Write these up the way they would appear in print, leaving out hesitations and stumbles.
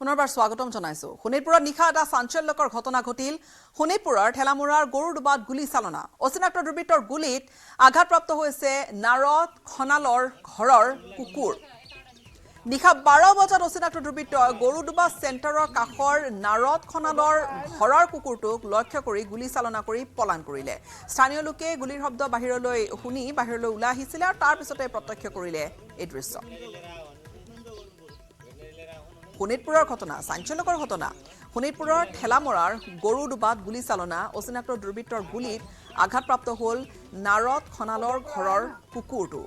পুনৰবাৰ স্বাগতম জনাইছো। শোণিতপুৰত নিশা এটা চাঞ্চল্যকৰ ঘটনা ঘটিল। শোণিতপুৰৰ ঠেলামৰাৰ গৰুডুবাত গুলীচালনা। অচিনাক্ত দুৰ্বৃত্তৰ গুলীত আঘাতপ্ৰাপ্ত হৈছে নাৰদ খনালৰ ঘৰৰ কুকুৰ। নিশা 12 বজাত অচিনাক্ত দুৰ্বৃত্তই গৰুডুবা চেণ্টাৰৰ কাষৰ নাৰদ খনালৰ ঘৰৰ কুকুৰটোক লক্ষ্য কৰি গুলীচালনা কৰি পলায়ন কৰিলে। স্থানীয় লোকে গুলীৰ শব্দ বাহিৰলৈ শুনি বাহিৰলৈ ওলাই আহিছিল আৰু তাৰ পিছতে প্ৰত্যক্ষ কৰিলে এই দৃশ্য। শোণিতপুৰৰ ঘটনা, চাঞ্চল্যকৰ ঘটনা। শোণিতপুৰৰ ঠেলামৰাৰ গৰুডুবাত গুলীচালনা। অচিনাক্ত দুৰ্বৃত্তৰ গুলীত আঘাতপ্ৰাপ্ত হ'ল নাৰদ খনালৰ ঘৰৰ কুকুৰটো।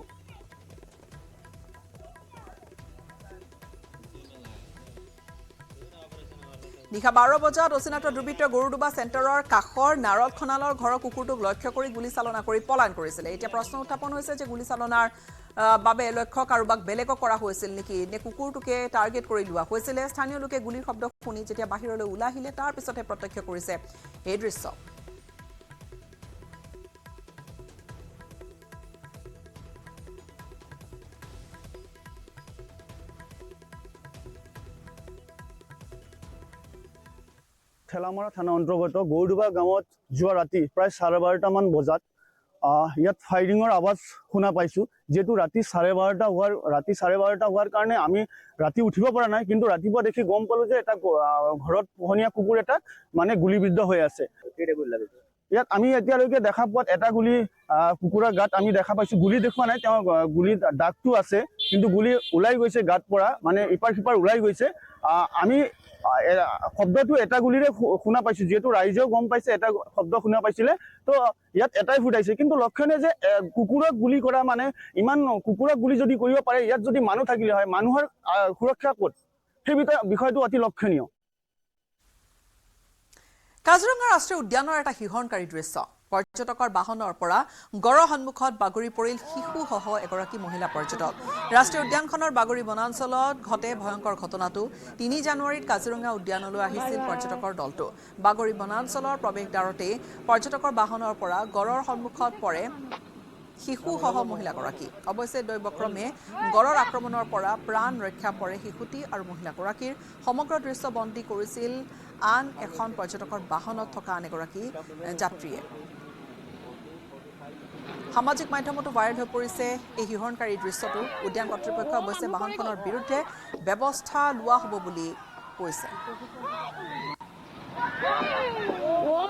নিশা 12 বজাত অচিনাক্ত দুৰ্বৃত্তই গৰুডুবা চেণ্টাৰৰ কাষৰ নাৰদ খনালৰ ঘৰৰ কুকুৰটোক লক্ষ্য কৰি গুলীচালনা কৰি পলায়ন কৰিছিল। এতিয়া প্ৰশ্ন উত্থাপন হৈছে যে গুলীচালনাৰ বাবে লক্ষ্য কাৰোবাক বেলেগক কৰা হৈছিল নেকি, নে কুকুৰটোকে টাৰ্গেট কৰি লোৱা হৈছিল। স্থানীয় লোকে গুলীৰ শব্দ শুনি যেতিয়া বাহিৰলৈ ওলাই আহিলে তাৰ পিছতে প্ৰত্যক্ষ কৰিছে এই দৃশ্য। ঠেলামৰা থানা অন্তৰ্গত গৰুডুবা গাঁৱত যোৱা ৰাতি প্ৰায় 12:30মান বজাত ইয়াত ফায়াৰিঙৰ আৱাজ শুনা পাইছোঁ। যিহেতু ৰাতি 12:30 হোৱাৰ কাৰণে আমি ৰাতি উঠিব পৰা নাই, কিন্তু ৰাতিপুৱা দেখি গম পালোঁ যে এটা ঘৰত পোহনীয়া কুকুৰ এটা মানে গুলীবিদ্ধ হৈ আছে। ইয়াত আমি এতিয়ালৈকে দেখা পোৱাত এটা গুলী কুকুৰৰ গাত আমি দেখা পাইছোঁ। গুলী দেখুওৱা নাই, তেওঁ গুলীৰ দাগটো আছে, কিন্তু গুলী ওলাই গৈছে গাত পৰা, মানে ইপাৰ সিপাৰ ওলাই গৈছে। আমি শব্দটো এটা গুলীৰে শুনা পাইছোঁ, যিহেতু ৰাইজেও গম পাইছে এটা শব্দ শুনা পাইছিলে, তো ইয়াত এটাই ফুটাইছে। কিন্তু লক্ষণীয় যে কুকুৰক গুলী কৰা, মানে ইমান কুকুৰক গুলী যদি কৰিব পাৰে, ইয়াত যদি মানুহ থাকিলে হয়, মানুহৰ সুৰক্ষা ক'ত, সেই বিষয়টো অতি লক্ষণীয়। কাজিৰঙা ৰাষ্ট্ৰীয় উদ্যানৰ এটা শিহৰণকাৰী দৃশ্য। পৰ্যটকৰ বাহনৰ পৰা গড়ৰ সন্মুখত বাগৰি পৰিল শিশুসহ এগৰাকী মহিলা পৰ্যটক। ৰাষ্ট্ৰীয় উদ্যানখনৰ বাগৰি বনাঞ্চলত ঘটে ভয়ংকৰ ঘটনাটো। 3 জানুৱাৰীত কাজিৰঙা উদ্যানলৈ আহিছিল পৰ্যটকৰ দলটো। বাগৰি বনাঞ্চলৰ প্ৰৱেশদ্বাৰতেই পৰ্যটকৰ বাহনৰ পৰা গড়ৰ সন্মুখত পৰে শিশুসহ মহিলাগৰাকী। অৱশ্যে দৈৱক্ৰমে গড়ৰ আক্ৰমণৰ পৰা প্ৰাণ ৰক্ষা পৰে শিশুটি আৰু মহিলাগৰাকীৰ। সমগ্ৰ দৃশ্য বন্দী কৰিছিল আন এখন পৰ্যটকৰ বাহনত থকা আন এগৰাকী যাত্ৰীয়ে। সামাজিক মাধ্যমতো ভাইৰেল হৈ পৰিছে এই শিহৰণকাৰী দৃশ্যটো। উদ্যান কৰ্তৃপক্ষই অৱশ্যে বাহনখনৰ বিৰুদ্ধে ব্যৱস্থা লোৱা হ'ব বুলি কৈছে।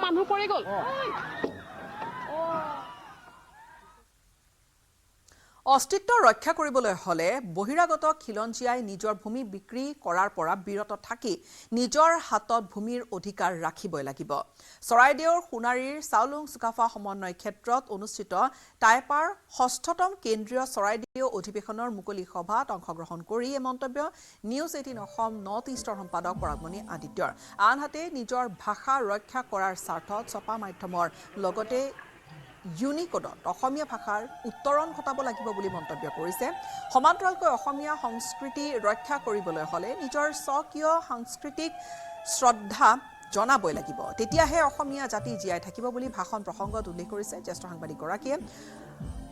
মানুহ পৰি গ'ল। অস্তিত্ব ৰক্ষা কৰিবলৈ হলে বহিৰাগত খিলঞ্জীয়াই নিজৰ ভূমি বিক্ৰী কৰাৰ পৰা বিৰত থাকি নিজৰ হাতত ভূমিৰ অধিকাৰ ৰাখিবই লাগিব। চৰাইদেউৰ সোণাৰীৰ চাউলুং চুকাফা সমন্বয় ক্ষেত্ৰত অনুষ্ঠিত টাইপাৰ 6ম কেন্দ্ৰীয় চৰাইদেউ অধিৱেশনৰ মুকলি সভাত অংশগ্ৰহণ কৰি এই মন্তব্য News18 অসম Northeastৰ সম্পাদক পৰাগমণি আদিত্যৰ। আনহাতে নিজৰ ভাষা ৰক্ষা কৰাৰ স্বাৰ্থত ছপা মাধ্যমৰ লগতে ইউনিকোডত অসমীয়া ভাষাৰ উত্তৰণ ঘটাব লাগিব বুলি মন্তব্য কৰিছে। সমান্তৰালকৈ অসমীয়া সংস্কৃতি ৰক্ষা কৰিবলৈ হলে নিজৰ স্বকীয় সাংস্কৃতিক শ্ৰদ্ধা জনাবই লাগিব, তেতিয়াহে অসমীয়া জাতি জীয়াই থাকিব বুলি ভাষণ প্ৰসংগত উল্লেখ কৰিছে জ্যেষ্ঠ সাংবাদিকগৰাকীয়ে।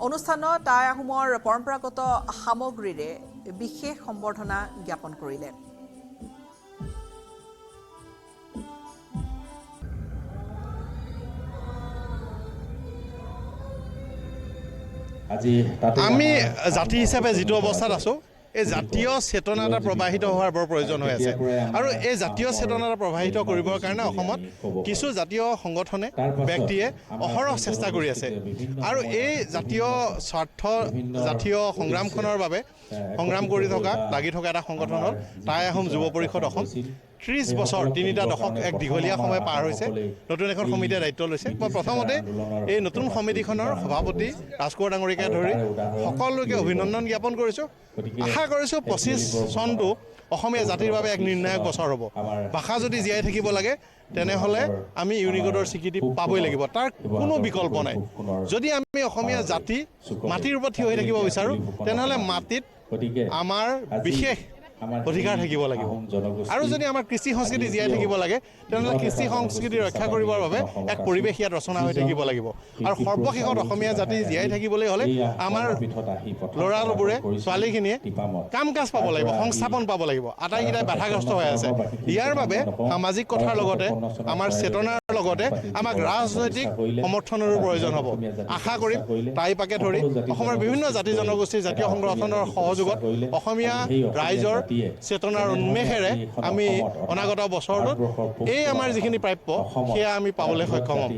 অনুষ্ঠানত টাই আহোমৰ পৰম্পৰাগত সামগ্ৰীৰে বিশেষ সম্বৰ্ধনা জ্ঞাপন কৰিলে। আমি জাতি হিচাপে যিটো অৱস্থাত আছোঁ, এই জাতীয় চেতনা এটা প্ৰবাহিত হোৱাৰ বৰ প্ৰয়োজন হৈ আছে। আৰু এই জাতীয় চেতনা এটা প্ৰবাহিত কৰিবৰ কাৰণে অসমত কিছু জাতীয় সংগঠনে ব্যক্তিয়ে অহৰহ চেষ্টা কৰি আছে। আৰু এই জাতীয় স্বাৰ্থ জাতীয় সংগ্ৰামখনৰ বাবে সংগ্ৰাম কৰি থকা লাগি থকা এটা সংগঠন হ'ল টাই আহোম যুৱ পৰিষদ অসম। 30 বছৰ 3টা দশক এক দীঘলীয়া সময় পাৰ হৈছে। নতুন এখন সমিতিয়ে দায়িত্ব লৈছে। মই প্ৰথমতে এই নতুন সমিতিখনৰ সভাপতি ৰাজকোঁৱৰ ডাঙৰীয়াকে ধৰি সকলোকে অভিনন্দন জ্ঞাপন কৰিছোঁ। আশা কৰিছোঁ 25 চনটো অসমীয়া জাতিৰ বাবে এক নিৰ্ণায়ক বছৰ হ'ব। ভাষা যদি জীয়াই থাকিব লাগে তেনেহ'লে আমি ইউনিকোডৰ স্বীকৃতি পাবই লাগিব, তাৰ কোনো বিকল্প নাই। যদি আমি অসমীয়া জাতি মাটিৰ ওপৰত থিয় হৈ থাকিব বিচাৰোঁ, তেনেহ'লে মাটিত আমাৰ বিশেষ অধিকাৰ থাকিব লাগিব আৰু যদি আমাৰ কৃষি সংস্কৃতি জীয়াই থাকিব লাগে তেনেহ'লে কৃষি সংস্কৃতি ৰক্ষা কৰিবৰ বাবে এক পৰিৱেশ ইয়াত ৰচনা হৈ থাকিব লাগিব আৰু সৰ্বশেষত অসমীয়া জাতি জীয়াই থাকিবলৈ হ'লে আমাৰ ল'ৰাবোৰে ছোৱালীখিনিয়ে কাম কাজ পাব লাগিব সংস্থাপন পাব লাগিব আটাইকেইটাই বাধাগ্ৰস্ত হৈ আছে ইয়াৰ বাবে সামাজিক কথাৰ লগতে আমাৰ চেতনাৰ লগতে আমাক ৰাজনৈতিক সমৰ্থনৰো প্ৰয়োজন হ'ব আশা কৰিম টাইপাকে ধৰি অসমৰ বিভিন্ন জাতি জনগোষ্ঠীৰ জাতীয় সংগঠনৰ সহযোগত অসমীয়া ৰাইজৰ চেতনাৰ উন্মেষেৰে আমি অনাগত বছৰটোত এই আমাৰ যিখিনি প্ৰাপ্য সেয়া আমি পাবলৈ সক্ষম হ'ম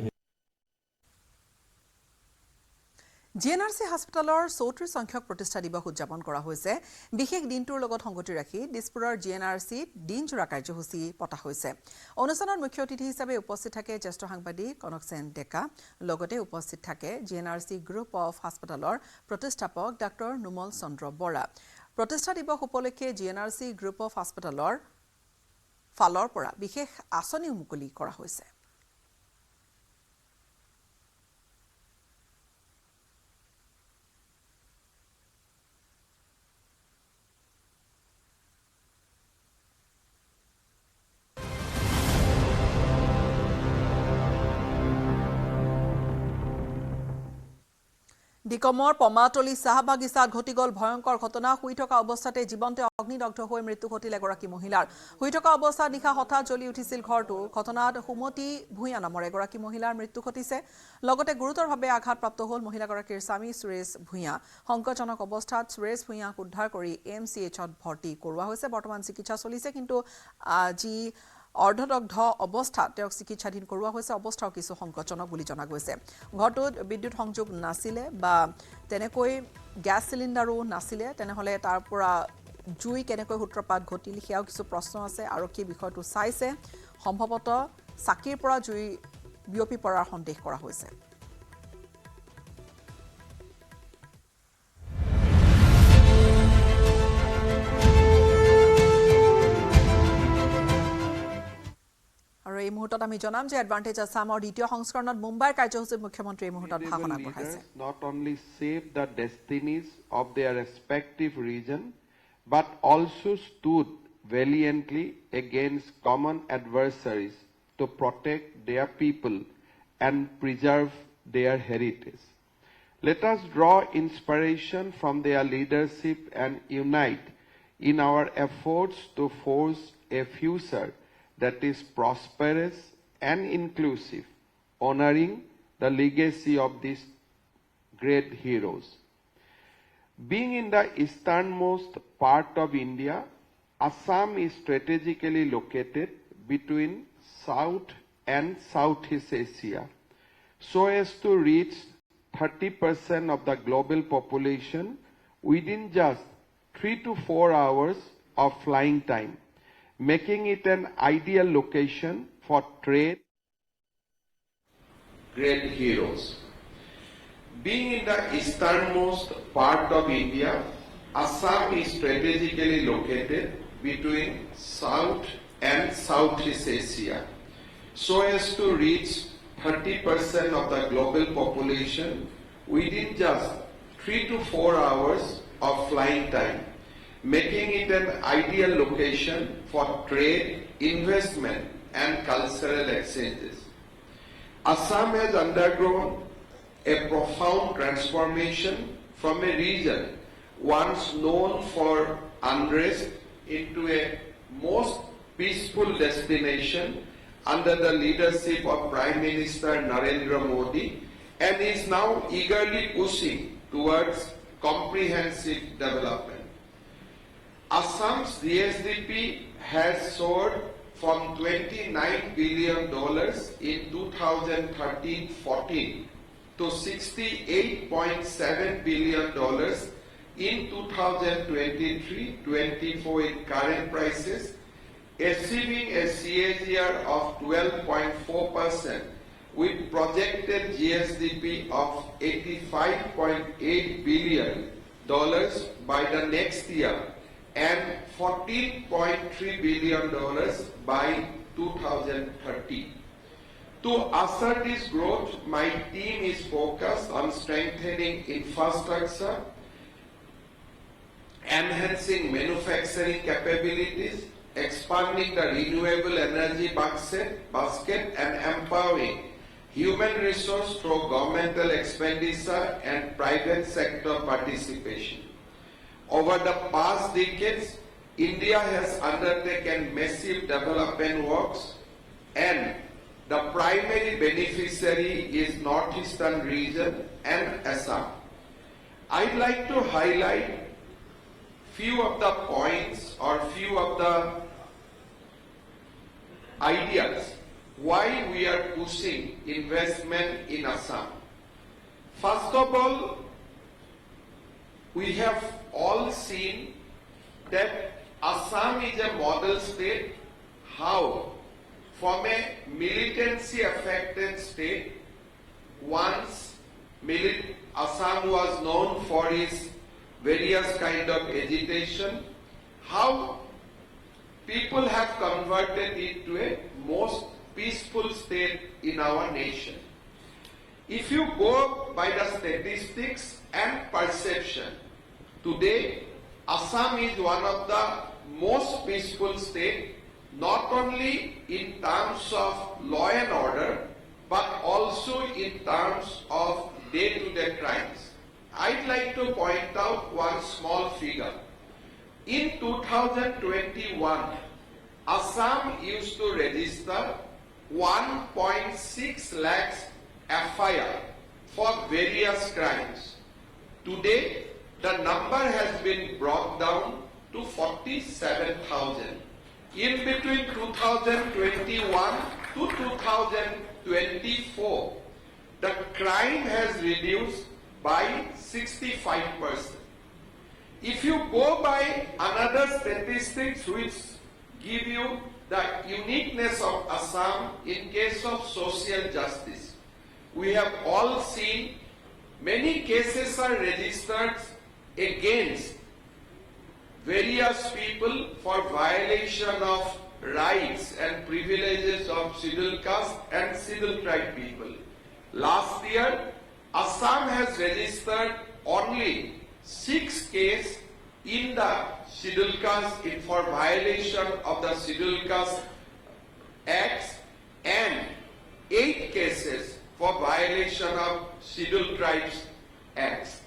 জিএনআৰসি হাস্পতালৰ 34 সংখ্যক প্ৰতিষ্ঠা দিৱস উদযাপন কৰা হৈছে বিশেষ দিনটোৰ লগত সংগতি ৰাখি দিছপুৰৰ জিএনআৰসি দিনজোৰা কাৰ্যসূচী পতা হৈছে অনুষ্ঠানত মুখ্য অতিথি হিচাপে উপস্থিত থাকে জ্যেষ্ঠ সাংবাদিক কনক সেন ডেকা লগতে উপস্থিত থাকে জিএনআৰসি গ্ৰুপ অফ হাস্পতালৰ প্ৰতিষ্ঠাপক ডাক্তৰ নুমল চন্দ্ৰ বৰা প্ৰতিষ্ঠা দিৱস উপলক্ষে জিএনআৰসি গ্ৰুপ অফ হাস্পতালৰ ফালৰ পৰা বিশেষ আঁচনি মুকলি কৰা হৈছে ডিকমৰ পমাতলি চাহ বাগিচাত ঘটি গ'ল ভয়ংকৰ ঘটনা শুই থকা অৱস্থাতে জীৱন্তে অগ্নিদগ্ধ হৈ মৃত্যু ঘটিল এগৰাকী মহিলাৰ শুই থকা অৱস্থাত নিশা হঠাৎ জ্বলি উঠিছিল ঘৰটো ঘটনাত সুমতি ভূঞা নামৰ এগৰাকী মহিলাৰ মৃত্যু ঘটিছে লগতে গুৰুতৰভাৱে আঘাতপ্ৰাপ্ত হ'ল মহিলাগৰাকীৰ স্বামী সুৰেশ ভূঞা সংকটজনক অৱস্থাত সুৰেশ ভূঞাক উদ্ধাৰ কৰি এমচিএইচত ভৰ্তি কৰোৱা হৈছে বৰ্তমান চিকিৎসা চলিছে কিন্তু আজি অৰ্ধদগ্ধ অৱস্থাত তেওঁক চিকিৎসাধীন কৰোৱা হৈছে অৱস্থাও কিছু সংকটজনক বুলি জনা গৈছে ঘৰটোত বিদ্যুৎ সংযোগ নাছিলে বা তেনেকৈ গ্যাস সিলিণ্ডাৰো নাছিলে তেনেহলে তাৰ পৰা জুই কেনেকৈ সূত্ৰপাত ঘটিল সেয়াও কিছু প্ৰশ্ন আছে আৰক্ষী বিষয়টো চাইছে সম্ভৱতঃ চাকিৰ পৰা জুই বিয়পি পৰাৰ সন্দেহ কৰা হৈছে আৰু এই মুহূৰ্তত আমি জনাম যে এডভান্টেজ আসামৰ দ্বিতীয় সংস্কৰণত মুম্বাইৰ কাৰ্যসূচীত মুখ্যমন্ত্ৰী এই মুহূৰ্তত ভাষণ আগবঢ়াইছে not only save the destinies of their respective region but also stood valiantly against common adversaries to protect their people and preserve their heritage. Let us draw inspiration from their leadership and unite in our efforts to forge a future that is prosperous and inclusive, honoring the legacy of these great heroes. Being in the easternmost part of India, Assam is strategically located between South and Southeast Asia, so as to reach 30% of the global population within just 3 to 4 hours of flying time, making it an ideal location for trade. Great heroes. Being in the easternmost part of India, Assam is strategically located between South and Southeast Asia, so as to reach 30% of the global population within just 3 to 4 hours of flying time, making it an ideal location for trade, investment, and cultural exchanges. Assam has undergone a profound transformation from a region once known for unrest into a most peaceful destination under the leadership of Prime Minister Narendra Modi and is now eagerly pushing towards comprehensive development. Assam's GSDP has soared from $29 billion in 2013-14 to $68.7 billion in 2023-24 in current prices, achieving a CAGR of 12.4% with projected GSDP of $85.8 billion by the next year and $14.3 billion by 2030. To usher this growth, my team is focused on strengthening infrastructure enhancing manufacturing capabilities, expanding the renewable energy basket, and empowering human resource through governmental expenditure and private sector participation. Over the past decades, India has undertaken massive development works, and the primary beneficiary is Northeastern region and Assam. I'd like to highlight few of the points or few of the ideas why we are pushing investment in Assam. First of all, we have all seen that Assam is a model state, how from a militancy affected state, once Assam was known for its various kind of agitation, how people have converted it to a most peaceful state in our nation. If you go by the statistics and perception, today Assam is one of the most peaceful states, not only in terms of law and order, but also in terms of day-to-day crimes. I'd like to point out one small figure. In 2021, Assam used to register 1.6 lakhs FIR for various crimes. Today, the number has been brought down to 47,000. In between 2021 to 2024, the crime has reduced by 65%. If you go by another statistics which give you the uniqueness of Assam in case of social justice, we have all seen many cases are registered against various people for violation of rights and privileges of scheduled caste and scheduled tribe people. Last year, Assam has registered only 6 cases in the scheduled caste for violation of the scheduled caste acts and 8 cases for violation of scheduled tribes acts.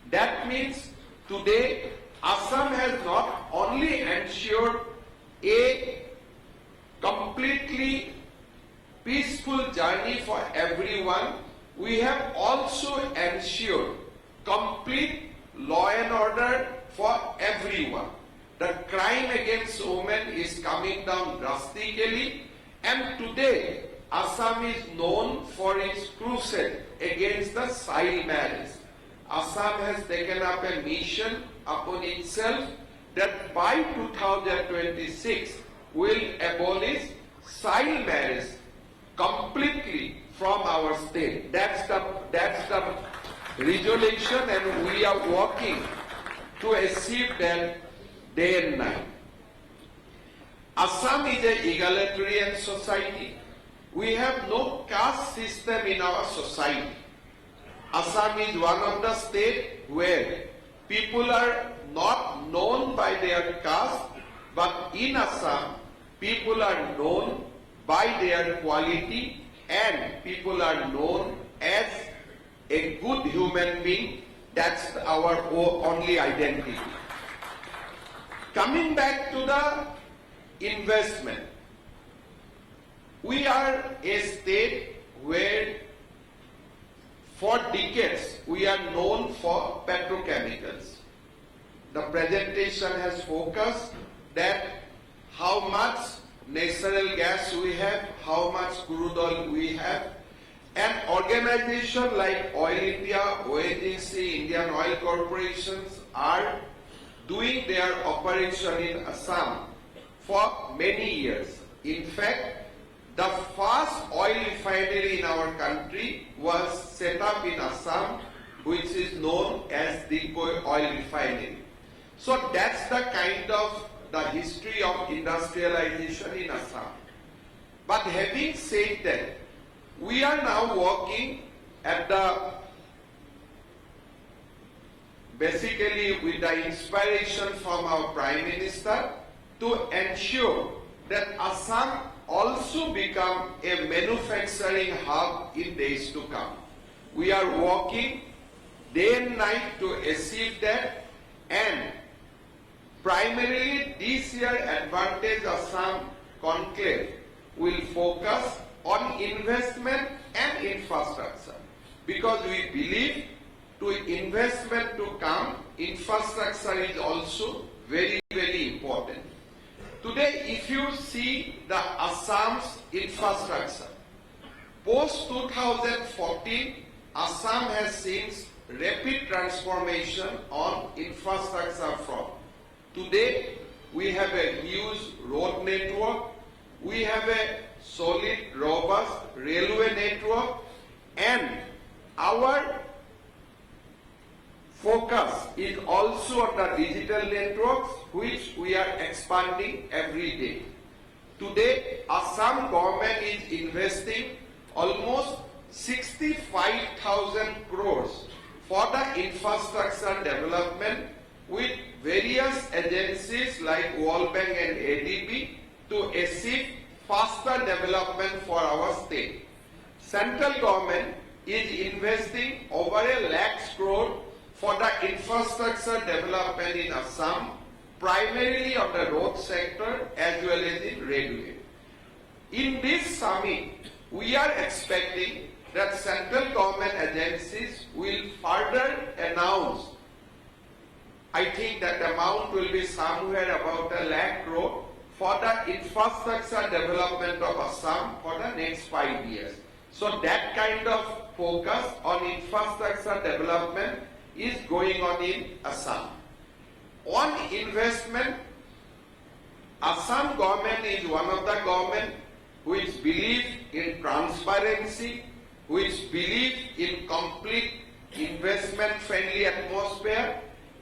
That means today Assam has not only ensured a completely peaceful journey for everyone, we have also ensured complete law and order for everyone. The crime against women is coming down drastically, and today Assam is known for its crusade against the child marriage. Assam has taken up a mission upon itself that by 2026 will abolish child marriage completely from our state. That's the resolution, and we are working to achieve that day and night. Assam is an egalitarian society. We have no caste system in our society. Assam is one of the states where people are not known by their caste, but in Assam, people are known by their quality and people are known as a good human being. That's our only identity. Coming back to the investment, we are a state where for decades we are known for petrochemicals. The presentation has focused that how much natural gas we have, how much crude oil we have, and organizations like Oil India, ONGC, Indian Oil Corporations are doing their operation in Assam for many years. In fact, the first oil refinery in our country was set up in Assam, which is known as Deepoi Oil Refinery. So that's the kind of the history of industrialization in Assam. But having said that, we are now working at the basically with the inspiration from our Prime Minister, to ensure that Assam also become a manufacturing hub in days to come. We are working day and night to achieve that, and primarily this year Advantage Assam Conclave will focus on investment and infrastructure, because we believe to investment to come, infrastructure is also very, very important. Today, if you see the Assam's infrastructure, post 2014, Assam has seen rapid transformation on infrastructure front. Today, we have a huge road network, we have a solid, robust railway network, and our focus is also on the digital networks, which we are expanding every day. Today, Assam government is investing almost 65,000 crores for the infrastructure development with various agencies like World Bank and ADB to achieve faster development for our state. Central government is investing over 1 lakh crore for the infrastructure development in Assam, primarily on the road sector as well as in railway. In this summit, we are expecting that central government agencies will further announce. I think that the amount will be somewhere about 1 lakh crore for the infrastructure development of Assam for the next 5 years. So that kind of focus on infrastructure development is going on in Assam. On investment, Assam government is one of the government which believe in transparency, which believe in complete investment-friendly atmosphere,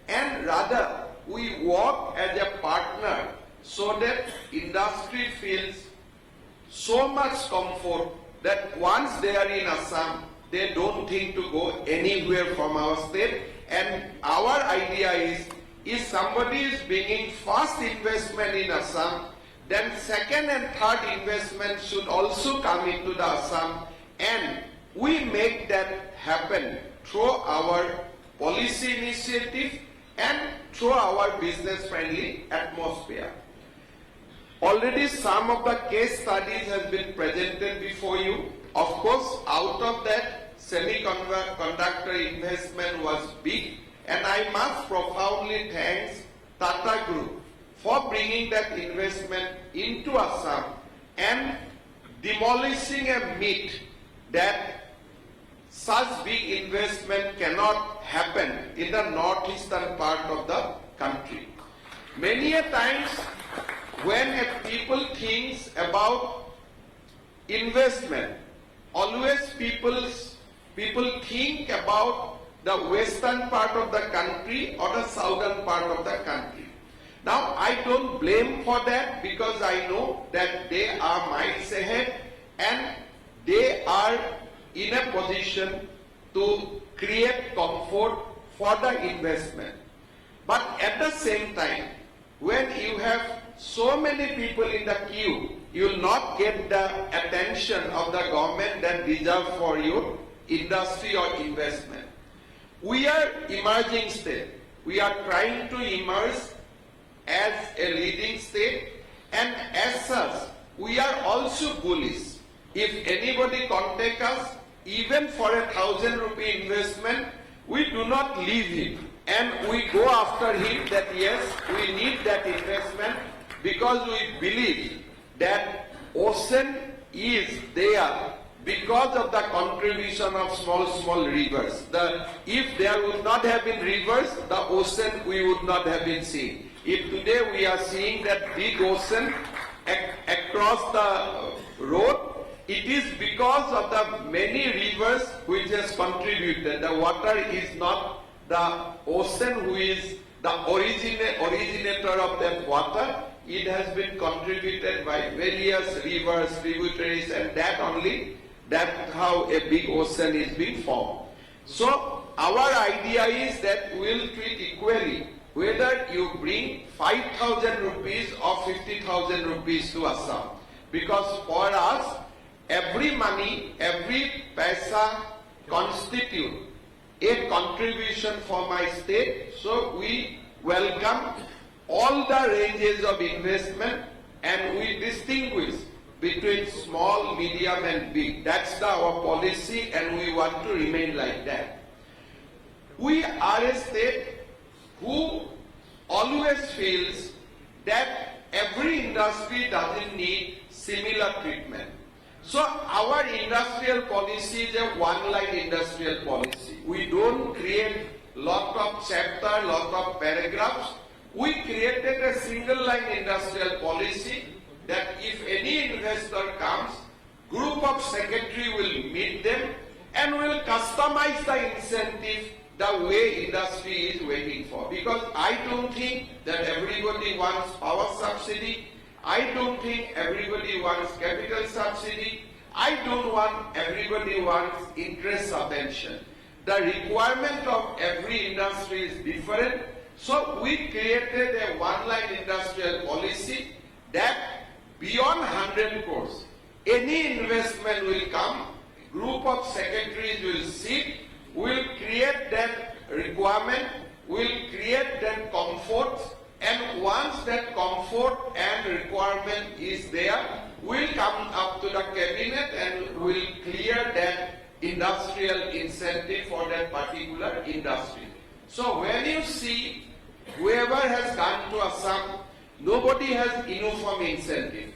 and rather we work as a partner so that industry feels so much comfort that once they are in Assam, they don't think to go anywhere from our state. And our idea is, if somebody is bringing first investment in Assam, then second and third investment should also come into the Assam, and we make that happen through our policy initiative and through our business-friendly atmosphere. Already some of the case studies have been presented before you. Of course, out of that, semiconductor investment was big, and I must profoundly thank Tata Group for bringing that investment into Assam and demolishing a myth that such big investment cannot happen in the northeastern part of the country. Many a times when people think about investment, always people think about the western part of the country or the southern part of the country. Now, I don't blame for that, because I know that they are miles ahead and they are in a position to create comfort for the investment. But at the same time, when you have so many people in the queue, you will not get the attention of the government that deserve for your industry or investment. We are emerging state. We are trying to emerge as a leading state, and as such, we are also bullish. If anybody contact us, even for 1,000 rupee investment, we do not leave him, and we go after him that yes, we need that investment, because we believe that ocean is there because of the contribution of small rivers. If there would not have been rivers, the ocean we would not have been seeing. If today we are seeing that big ocean across the road, it is because of the many rivers which has contributed. The water is not the ocean who is the originator of that water. It has been contributed by various rivers, tributaries, and that's how a big ocean is being formed. So our idea is that we'll treat equally whether you bring 5,000 rupees or 50,000 rupees to Assam. Because for us, every money, every paisa constitute a contribution for my state. So we welcome all the ranges of investment and we distinguish between small, medium and big. That's our policy and we want to remain like that. We are a state who always feels that every industry doesn't need similar treatment. So our industrial policy is a one-line industrial policy. We don't create lot of chapter, lot of paragraphs. We created a single-line industrial policy that if any investor comes, group of secretary will meet them and will customize the incentive the way industry is waiting for. Because I don't think that everybody wants power subsidy. I don't think everybody wants capital subsidy. I don't want everybody wants interest subvention. The requirement of every industry is different. So we created a one-line industrial policy that beyond 100 crores, any investment will come, group of secretaries will sit, will create that requirement, will create that comfort, and once that comfort and requirement is there, we'll come up to the cabinet and will clear that industrial incentive for that particular industry. So when you see whoever has gone to Assam, nobody has uniform incentive.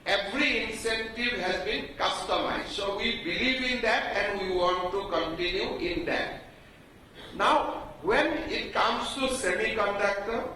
Every incentive has been customized. So we believe in that and we want to continue in that. Now, when it comes to semiconductor,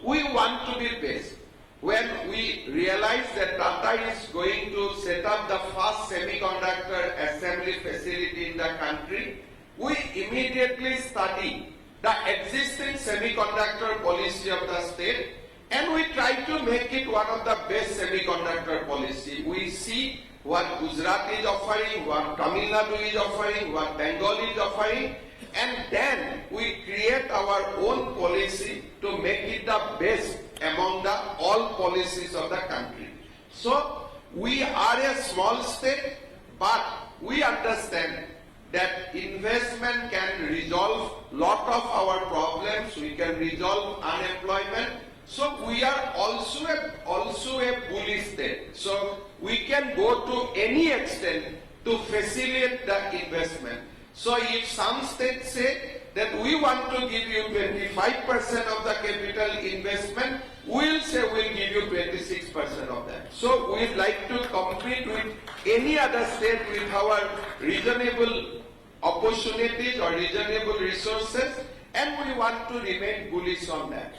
we want to be best. When we realize that Tata is going to set up the first semiconductor assembly facility in the country, we immediately study the existing semiconductor policy of the state and we try to make it one of the best semiconductor policy. We see what Gujarat is offering, what Tamil Nadu is offering, what Bengal is offering, and then we create our own policy to make it the best among the all policies of the country. So we are a small state, but we understand that investment can resolve lot of our problems. We can resolve unemployment. So we are also a bullish state. So we can go to any extent to facilitate the investment. So if some states say that we want to give you 25% of the capital investment, we'll say we'll give you 26% of that. So we'd like to compete with any other state with our reasonable opportunities or reasonable resources, and we want to remain bullish on that.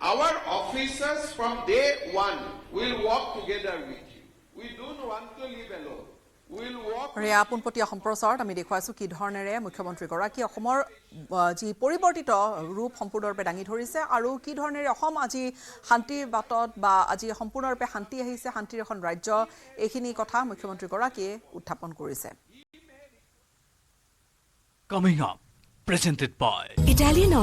Our officers from day one will work together with you. We don't want to live alone. ৰেয়া পোনপটীয়া সম্প্ৰচাৰত আমি দেখুৱাইছোঁ কি ধৰণেৰে মুখ্যমন্ত্ৰীগৰাকী অসমৰ যি পৰিৱৰ্তিত ৰূপ সম্পূৰ্ণৰূপে দাঙি ধৰিছে আৰু কি ধৰণেৰে অসম আজি শান্তিৰ বাটত বা আজি সম্পূৰ্ণৰূপে শান্তি আহিছে, শান্তিৰ এখন ৰাজ্য, এইখিনি কথা মুখ্যমন্ত্ৰীগৰাকীয়ে উত্থাপন কৰিছে। Coming up, presented by Italian